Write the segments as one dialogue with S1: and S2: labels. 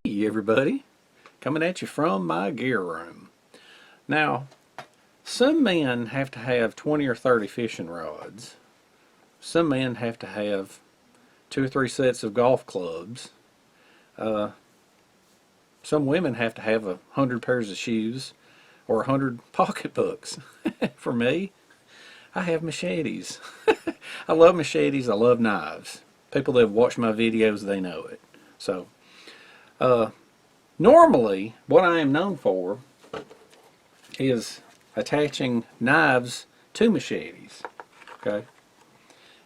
S1: Hey everybody, coming at you from my gear room. Now, some men have to have 20 or 30 fishing rods. Some men have to have 2 or 3 sets of golf clubs. Some women have to have 100 pairs of shoes or 100 pocketbooks. For me, I have machetes. I love machetes, I love knives. People that have watched my videos, they know it. So, normally, what I am known for is attaching knives to machetes, okay?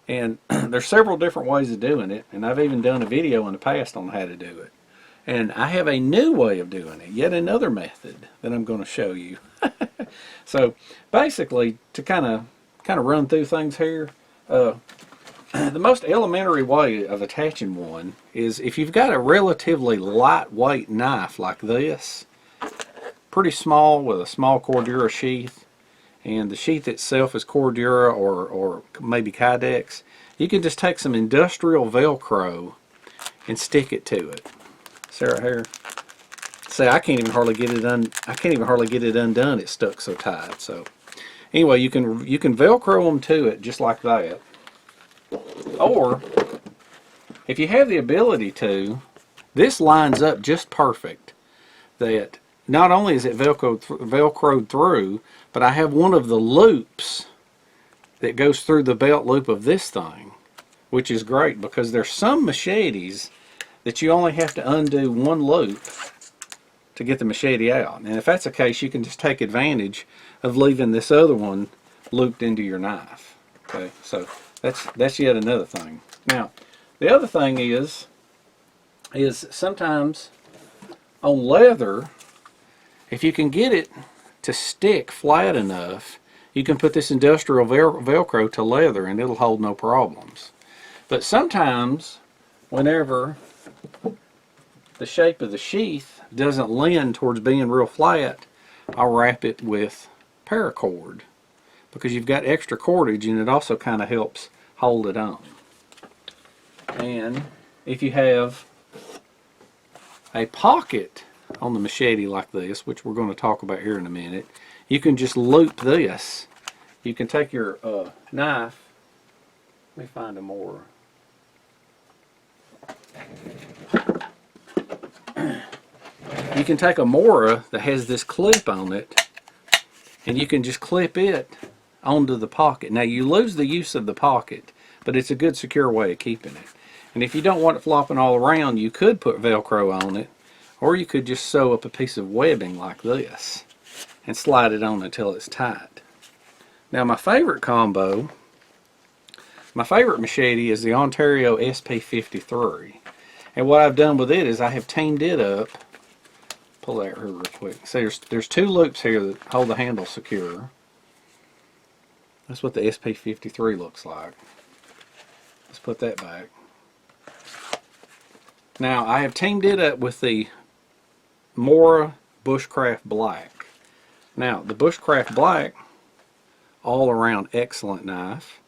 S1: And there's several different ways of doing it, and I've even done a video in the past on how to do it. And I have a new way of doing it, yet another method that I'm going to show you. So, basically, to kind of run through things here, the most elementary way of attaching one is if you've got a relatively lightweight knife like this, pretty small with a small Cordura sheath, and the sheath itself is Cordura or maybe Kydex, you can just take some industrial Velcro and stick it to it. See right here? See, I can't even hardly get it undone. It's stuck so tight. So anyway, you can Velcro them to it just like that. Or, if you have the ability to, this lines up just perfect. That not only is it Velcroed through, but I have one of the loops that goes through the belt loop of this thing, which is great because there's some machetes that you only have to undo one loop to get the machete out. And if that's the case, you can just take advantage of leaving this other one looped into your knife. Okay, so that's yet another thing. Now, the other thing is sometimes on leather, if you can get it to stick flat enough, you can put this industrial Velcro to leather and it'll hold no problems. But sometimes, whenever the shape of the sheath doesn't lend towards being real flat, I'll wrap it with paracord, because you've got extra cordage and it also kind of helps hold it on. And if you have a pocket on the machete like this, which we're going to talk about here in a minute, you can just loop this. You can take your knife. Let me find a Mora. You can take a Mora that has this clip on it, and you can just clip it onto the pocket. Now, you lose the use of the pocket, but it's a good secure way of keeping it. And if you don't want it flopping all around, you could put Velcro on it, or you could just sew up a piece of webbing like this and slide it on until it's tight. Now, my favorite machete is the Ontario SP53. And what I've done with it is I have teamed it up. Pull that here real quick. See, there's 2 loops here that hold the handle secure. That's what the SP53 looks like. Let's put that back. Now, I have teamed it up with the Mora Bushcraft Black. Now, the Bushcraft Black, all around excellent knife.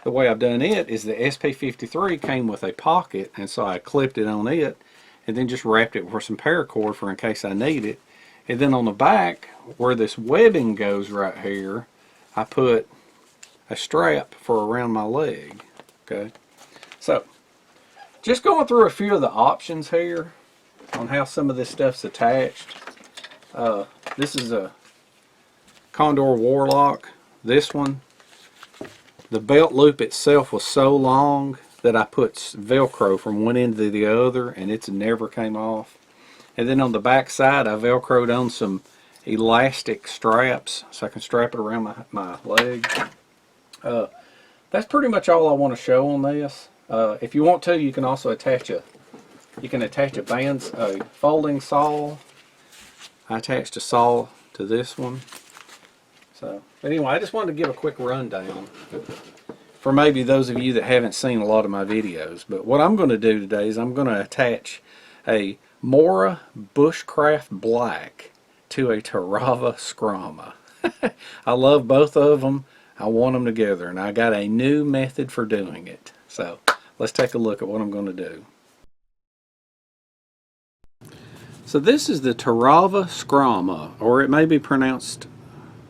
S1: The way I've done it is the SP53 came with a pocket, and so I clipped it on it and then just wrapped it with some paracord for in case I need it. And then on the back, where this webbing goes right here, I put a strap for around my leg. Okay, so just going through a few of the options here on how some of this stuff's attached. This is a Condor Warlock. This one, the belt loop itself was so long that I put Velcro from one end to the other and it's never came off. And then on the back side, I Velcroed on some elastic straps so I can strap it around my leg. That's pretty much all I want to show on this. If you want to, you can also attach a folding saw. I attached a saw to this one. So, but anyway, I just wanted to give a quick rundown for maybe those of you that haven't seen a lot of my videos. But what I'm going to do today is I'm going to attach a Mora Bushcraft Black to a Terava Skrama. I love both of them. I want them together, and I got a new method for doing it. So let's take a look at what I'm going to do. So this is the Terava Skrama, or it may be pronounced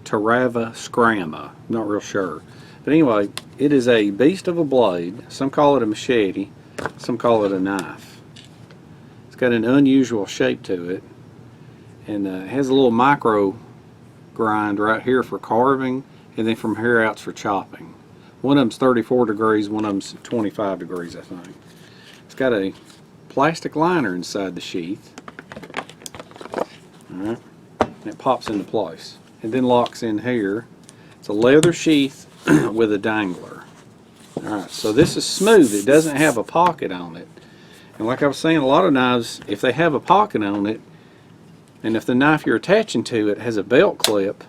S1: Terava Skrama. I'm not real sure. But anyway, it is a beast of a blade. Some call it a machete, some call it a knife. It's got an unusual shape to it, and it has a little micro grind right here for carving, and then from here out's for chopping. One of them's 34 degrees, one of them's 25 degrees, I think. It's got a plastic liner inside the sheath. Alright, and it pops into place and then locks in here. It's a leather sheath with a dangler. Alright, so this is smooth. It doesn't have a pocket on it. And like I was saying, a lot of knives, if they have a pocket on it, and if the knife you're attaching to it has a belt clip,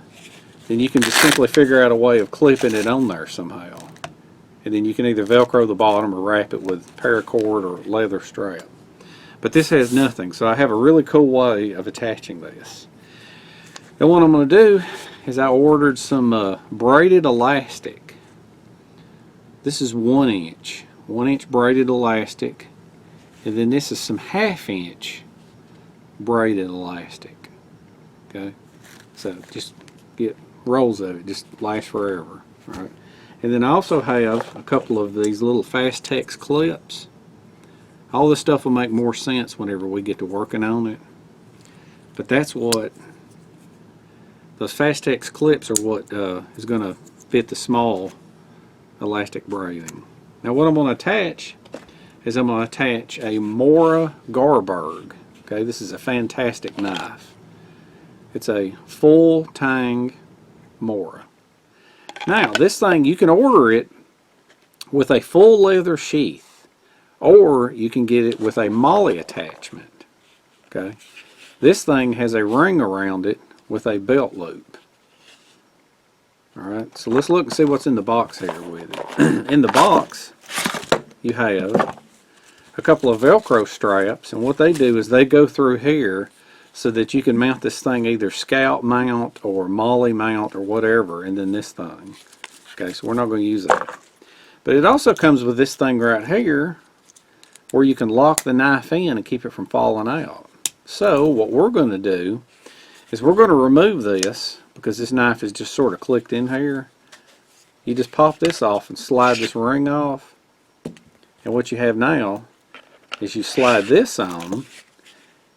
S1: then you can just simply figure out a way of clipping it on there somehow. And then you can either Velcro the bottom or wrap it with paracord or leather strap. But this has nothing, so I have a really cool way of attaching this. And what I'm going to do is I ordered some braided elastic. This is 1 inch braided elastic, and then this is some 1/2 inch braided elastic. Okay, so just get rolls of it, just lasts forever. All right, and then I also have a couple of these little Fastex clips. All this stuff will make more sense whenever we get to working on it. But that's what those Fastex clips are, what is going to fit the small elastic braiding. Now what I'm going to attach is I'm going to attach a Mora Garberg. Okay, this is a fantastic knife. It's a full tang Mora. Now this thing, you can order it with a full leather sheath, or you can get it with a molly attachment. Okay, this thing has a ring around it with a belt loop. Alright, so let's look and see what's in the box here with it. In the box you have a couple of Velcro straps, and what they do is they go through here so that you can mount this thing either scalp mount or molly mount or whatever, and then this thing. Okay, so we're not going to use that. But it also comes with this thing right here where you can lock the knife in and keep it from falling out. So what we're going to do is we're going to remove this, because this knife is just sort of clicked in here. You just pop this off and slide this ring off, and what you have now is you slide this on,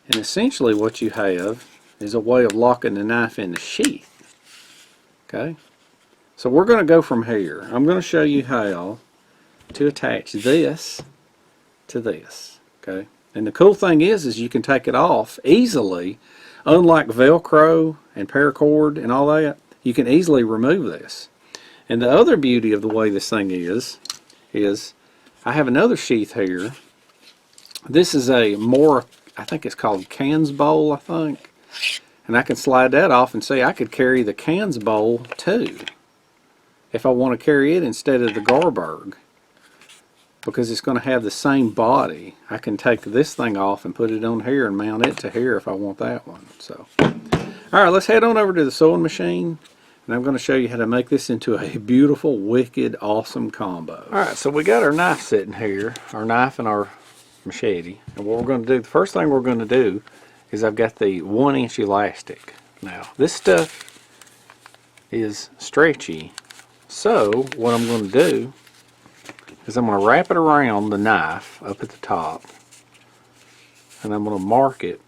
S1: and essentially what you have is a way of locking the knife in the sheath. Okay, so we're going to go from here. I'm going to show you how to attach this to this. Okay, and the cool thing is you can take it off easily. Unlike Velcro and paracord and all that, you can easily remove this. And the other beauty of the way this thing is I have another sheath here. This is a Mora, I think it's called cans bowl, I think. And I can slide that off, and see, I could carry the cans bowl too, if I want to carry it instead of the Garberg, because it's going to have the same body. I can take this thing off and put it on here and mount it to here if I want that one. So, alright, let's head on over to the sewing machine, and I'm going to show you how to make this into a beautiful, wicked, awesome combo. Alright, so we got our knife sitting here, our knife and our machete, and what we're going to do, the first thing we're going to do is I've got the 1 inch elastic. Now this stuff is stretchy, so what I'm going to do is I'm going to wrap it around the knife up at the top, and I'm going to mark it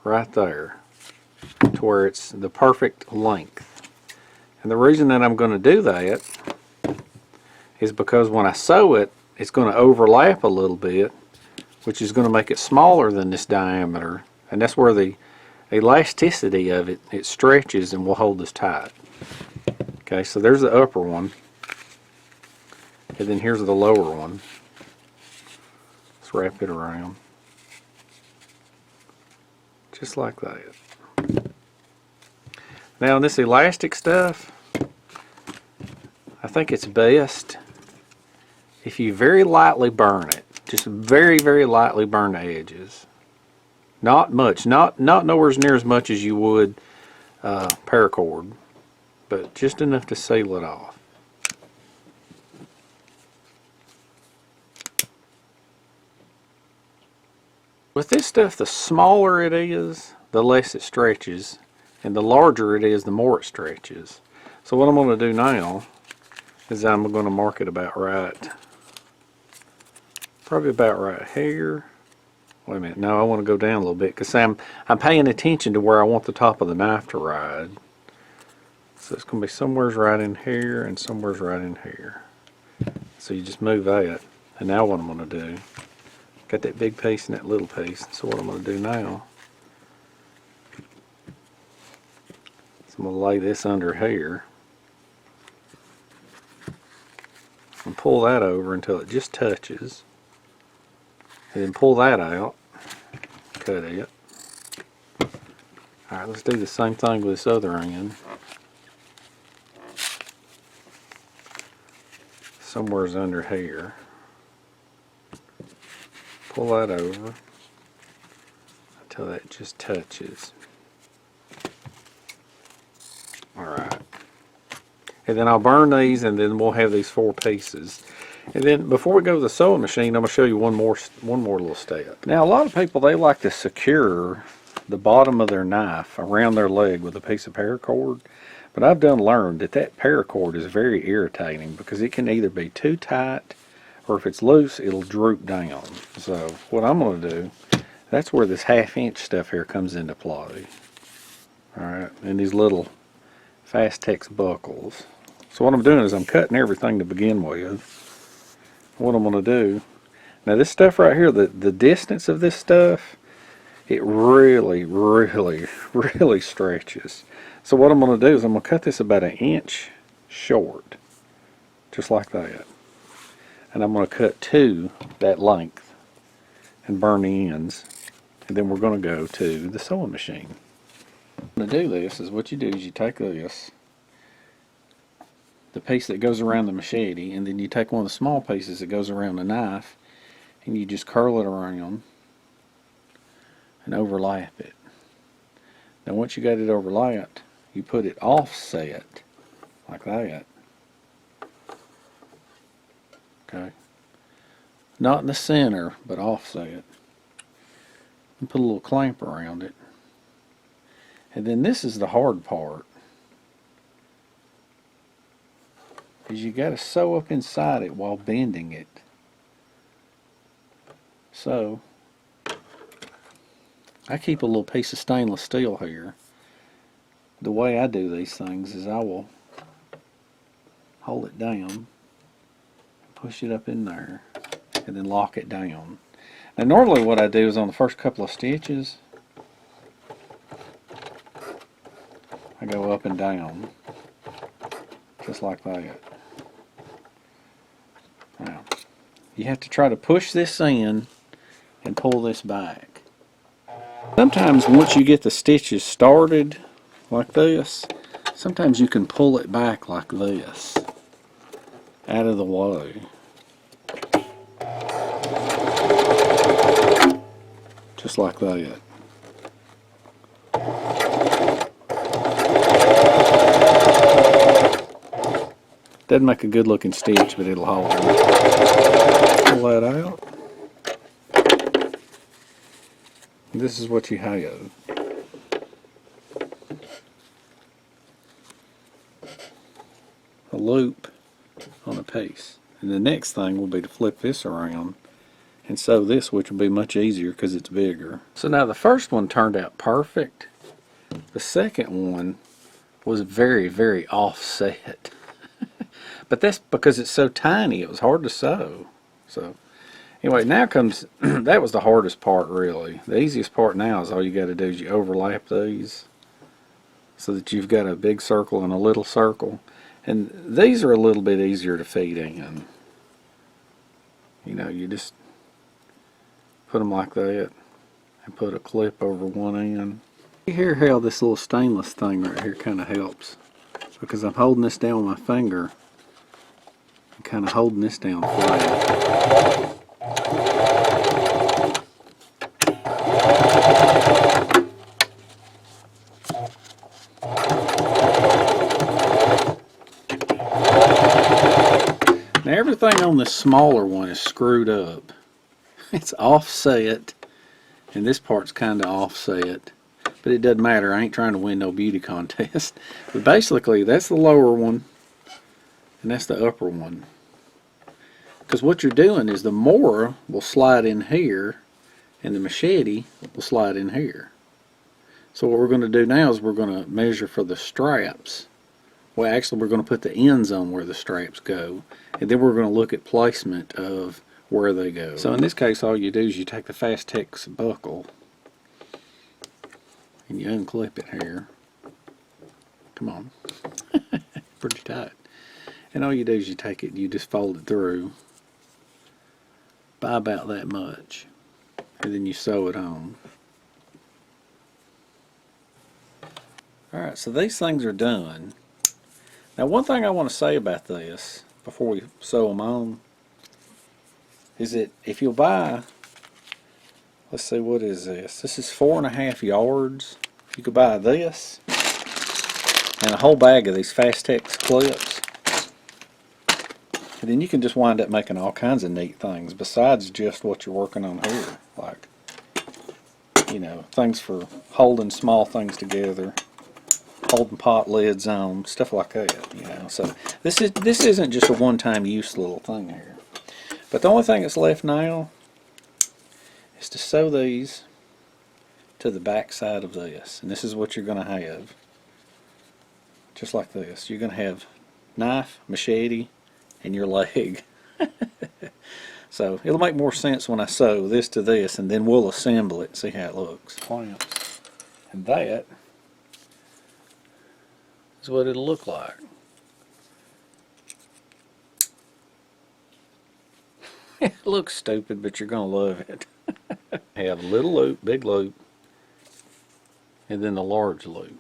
S1: right there to where it's the perfect length. And the reason that I'm going to do that is because when I sew it, it's going to overlap a little bit, which is going to make it smaller than this diameter, and that's where the elasticity of it, it stretches and will hold this tight. Okay, so there's the upper one, and then here's the lower one. Let's wrap it around just like that. Now this elastic stuff, I think it's best if you very lightly burn it. Just very, very lightly burn the edges. Not much, not nowhere near as much as you would paracord, but just enough to seal it off. With this stuff, the smaller it is, the less it stretches, and the larger it is, the more it stretches. So what I'm going to do now is I'm going to mark it about right. Probably about right here. Wait a minute, no, I want to go down a little bit because I'm paying attention to where I want the top of the knife to ride. So it's going to be somewhere's right in here and somewhere's right in here. So you just move that. And now what I'm going to do, got that big piece and that little piece. So what I'm going to do now, is I'm going to lay this under here and pull that over until it just touches. And then pull that out, cut it. Alright, let's do the same thing with this other end. Somewhere's under here. Pull that over until that just touches. Alright. And then I'll burn these and then we'll have these 4 pieces. And then before we go to the sewing machine, I'm going to show you one more little step. Now a lot of people, they like to secure the bottom of their knife around their leg with a piece of paracord. But I've learned that paracord is very irritating because it can either be too tight or if it's loose, it'll droop down. So what I'm going to do, that's where this 1/2 inch stuff here comes into play. Alright, and these little Fast-Tex buckles. So what I'm doing is I'm cutting everything to begin with. What I'm going to do, now this stuff right here, the distance of this stuff, it really, really, really stretches. So what I'm going to do is I'm going to cut this about 1 inch short, just like that. And I'm going to cut to that length and burn the ends. And then we're going to go to the sewing machine. To do this is what you do is you take this, the piece that goes around the machete, and then you take one of the small pieces that goes around the knife and you just curl it around and overlap it. Now once you got it overlapped, you put it offset like that. Okay. Not in the center, but offset. And put a little clamp around it. And then this is the hard part. Is you got to sew up inside it while bending it. So I keep a little piece of stainless steel here. The way I do these things is I will hold it down, push it up in there, and then lock it down. Now normally what I do is on the first couple of stitches, I go up and down, just like that. Now, you have to try to push this in and pull this back. Sometimes once you get the stitches started like this, sometimes you can pull it back like this, out of the way. Just like that. Doesn't make a good looking stitch, but it'll hold it. Pull that out. This is what you have. A loop on a piece. And the next thing will be to flip this around and sew this, which will be much easier because it's bigger. So now the first one turned out perfect. The second one was very, very offset. But that's because it's so tiny, it was hard to sew. So anyway, now comes, that was the hardest part really. The easiest part now is all you got to do is you overlap these so that you've got a big circle and a little circle. And these are a little bit easier to feed in. You know, you just put them like that and put a clip over one end. You hear how this little stainless thing right here kind of helps, because I'm holding this down with my finger and kind of holding this down flat. Now everything on this smaller one is screwed up. It's offset And this part's kind of offset. But it doesn't matter. I ain't trying to win no beauty contest. But basically, that's the lower one. And that's the upper one. Because what you're doing is the Mora will slide in here. And the Machete will slide in here. So what we're going to do now is we're going to measure for the straps. Well, actually, we're going to put the ends on where the straps go. And then we're going to look at placement of where they go. So in this case, all you do is you take the Fastex buckle and you unclip it here. Come on. Pretty tight. And all you do is you take it and you just fold it through by about that much. And then you sew it on. Alright, so these things are done. Now one thing I want to say about this before we sew them on is that if you'll buy, let's see, what is this? This is 4.5 yards. You could buy this and a whole bag of these Fastex clips. And then you can just wind up making all kinds of neat things besides just what you're working on here. Like, you know, things for holding small things together, holding pot lids on, stuff like that, you know. So this isn't just a one-time use little thing here. But the only thing that's left now is to sew these to the back side of this. And this is what you're going to have. Just like this. You're going to have knife, machete, and your leg. So it'll make more sense when I sew this to this, and then we'll assemble it and see how it looks. Clamps. And that is what it'll look like. It looks stupid, but you're going to love it. Have a little loop, big loop, and then the large loop.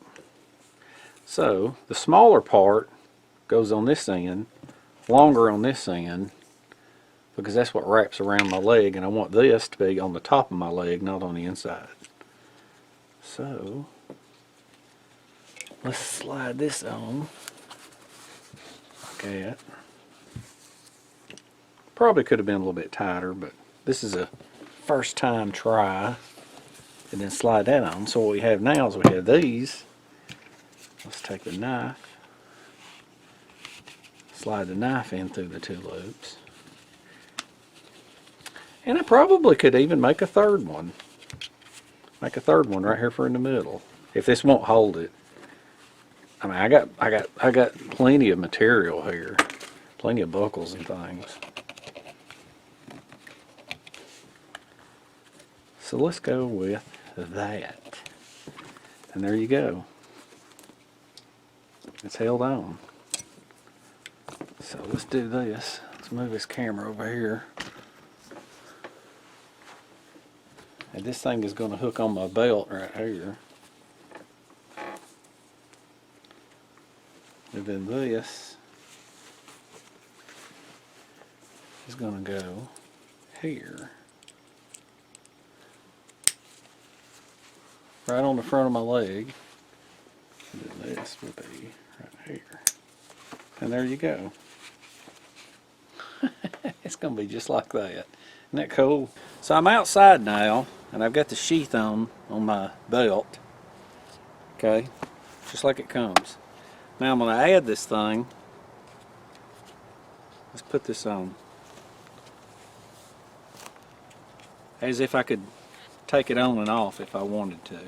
S1: So the smaller part goes on this end, longer on this end, because that's what wraps around my leg, and I want this to be on the top of my leg, not on the inside. So let's slide this on like that. Probably could have been a little bit tighter, but this is a first time try. And then slide that on. So what we have now is we have these. Let's take the knife, slide the knife in through the two loops. And I probably could even make a third one. Make a third one right here for in the middle. If this won't hold it. I mean, I got plenty of material here. Plenty of buckles and things. So let's go with that. And there you go. It's held on. So let's do this. Let's move this camera over here. And this thing is going to hook on my belt right here. And then this is going to go here. Right on the front of my leg. And then this will be right here. And there you go. It's going to be just like that. Isn't that cool? So I'm outside now, and I've got the sheath on my belt. Okay? Just like it comes. Now I'm going to add this thing. Let's put this on. As if I could take it on and off if I wanted to.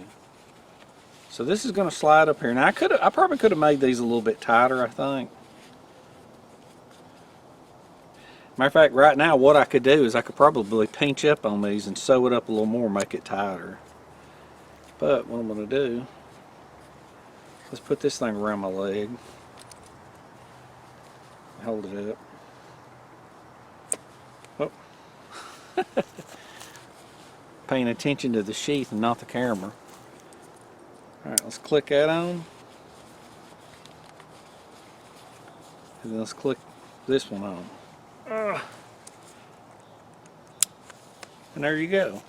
S1: So this is going to slide up here. Now I probably could have made these a little bit tighter, I think. Matter of fact, right now what I could do is I could probably pinch up on these and sew it up a little more, make it tighter. But what I'm going to do, let's put this thing around my leg. Hold it up. Oh. Paying attention to the sheath and not the camera. Alright, let's click that on. And then let's click this one on. And there you go.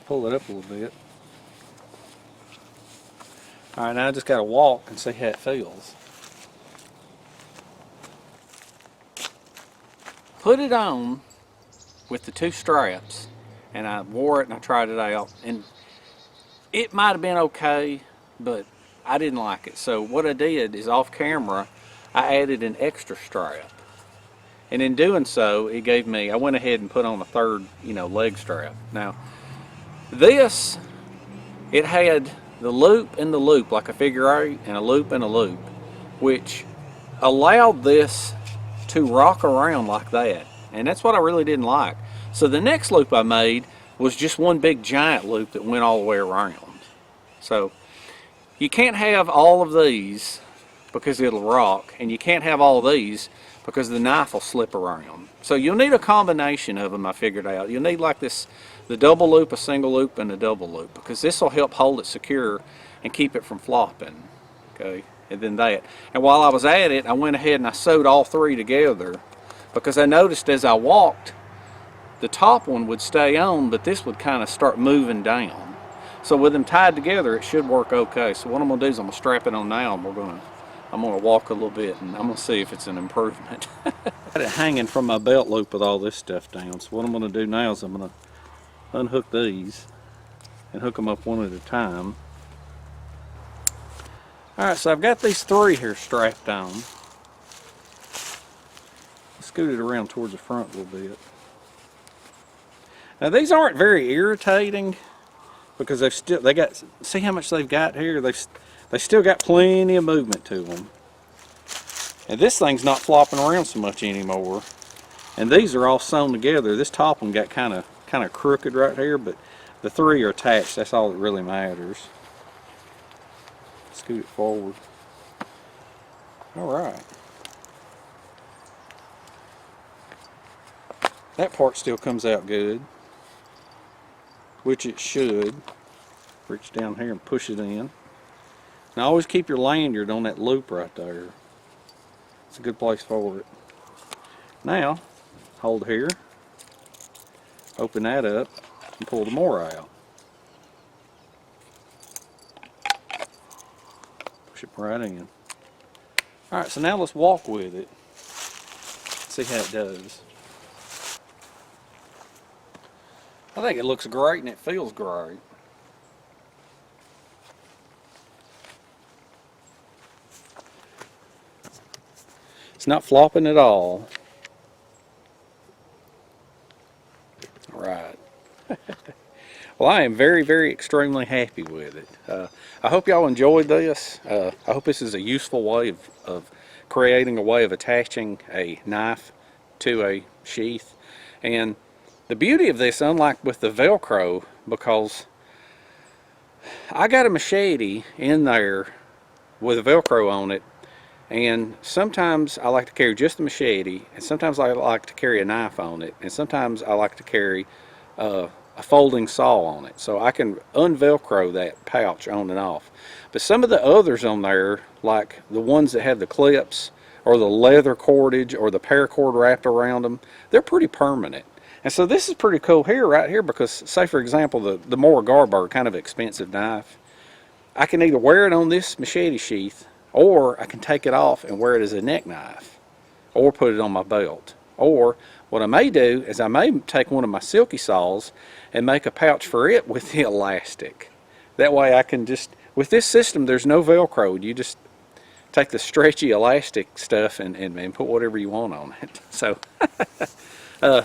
S1: Pull it up a little bit. Alright, now I just got to walk and see how it feels. put it on with the 2 straps, and I wore it and I tried it out, and it might have been okay, but I didn't like it. So what I did is, off camera, I added an extra strap. And in doing so, it gave me, I went ahead and put on a 3rd, leg strap. Now, this, it had the loop and the loop, like a figure 8, and a loop and a loop, which allowed this to rock around like that. And that's what I really didn't like. So the next loop I made was just one big giant loop that went all the way around. So you can't have all of these because it'll rock, and you can't have all of these because the knife will slip around. So you'll need a combination of them, I figured out. You'll need like this, the double loop, a single loop, and a double loop, because this will help hold it secure and keep it from flopping. Okay, and then that. And while I was at it, I went ahead and I sewed all 3 together, because I noticed as I walked, the top one would stay on, but this would kind of start moving down. So with them tied together, it should work okay. So what I'm gonna do is I'm gonna strap it on now, and I'm gonna walk a little bit, and I'm gonna see if it's an improvement. I got it hanging from my belt loop with all this stuff down. So what I'm gonna do now is I'm gonna unhook these and hook them up one at a time. All right, so I've got these 3 here strapped on. Scoot it around towards the front a little bit. Now these aren't very irritating, because they got, see how much they've got here? They still got plenty of movement to them. And this thing's not flopping around so much anymore. And these are all sewn together. This top one got kind of crooked right here, but the 3 are attached. That's all that really matters. Scoot it forward. All right. That part still comes out good, which it should. Reach down here and push it in. Now always keep your lanyard on that loop right there. It's a good place for it. Now, hold here, open that up, and pull the Mora out. Push it right in. Alright, so now let's walk with it. See how it does. I think it looks great and it feels great. It's not flopping at all. All right. Well, I am very, very extremely happy with it. I hope y'all enjoyed this. I hope this is a useful way of creating a way of attaching a knife to a sheath. And the beauty of this, unlike with the Velcro, because I got a machete in there with a Velcro on it, and sometimes I like to carry just the machete, and sometimes I like to carry a knife on it, and sometimes I like to carry a folding saw on it, so I can unvelcro that pouch on and off. But some of the others on there, like the ones that have the clips or the leather cordage or the paracord wrapped around them, they're pretty permanent. And so this is pretty cool here, right here, because say for example the Mora Garberg, kind of expensive knife, I can either wear it on this machete sheath, or I can take it off and wear it as a neck knife, or put it on my belt. Or what I may do is I may take one of my silky saws and make a pouch for it with the elastic. That way I can just, with this system there's no Velcro. You just take the stretchy elastic stuff and put whatever you want on it. So,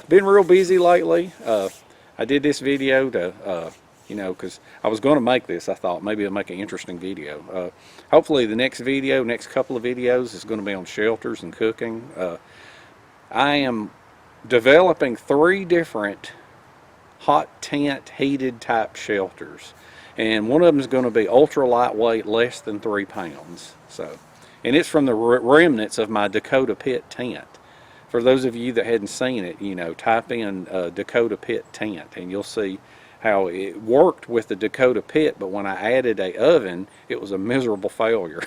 S1: been real busy lately. I did this video to, you know, because I was going to make this. I thought maybe I'll make an interesting video. Hopefully the next couple of videos is going to be on shelters and cooking. I am developing 3 different hot tent heated type shelters, and one of them is going to be ultra lightweight, less than 3 pounds. So, and it's from the remnants of my Dakota Pit tent. For those of you that hadn't seen it, you know, type in Dakota Pit tent and you'll see how it worked with the Dakota Pit, but when I added a oven, it was a miserable failure.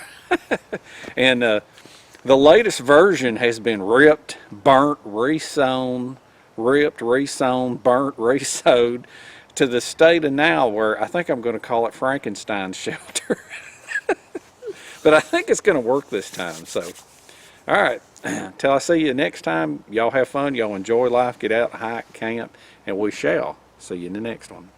S1: And the latest version has been ripped, burnt, resewn, ripped, resewn, burnt, resewed, to the state of now where I think I'm going to call it Frankenstein's shelter. But I think it's going to work this time. So All right. Till I see you next time, y'all have fun. Y'all enjoy life. Get out, hike, camp, and we shall see you in the next one.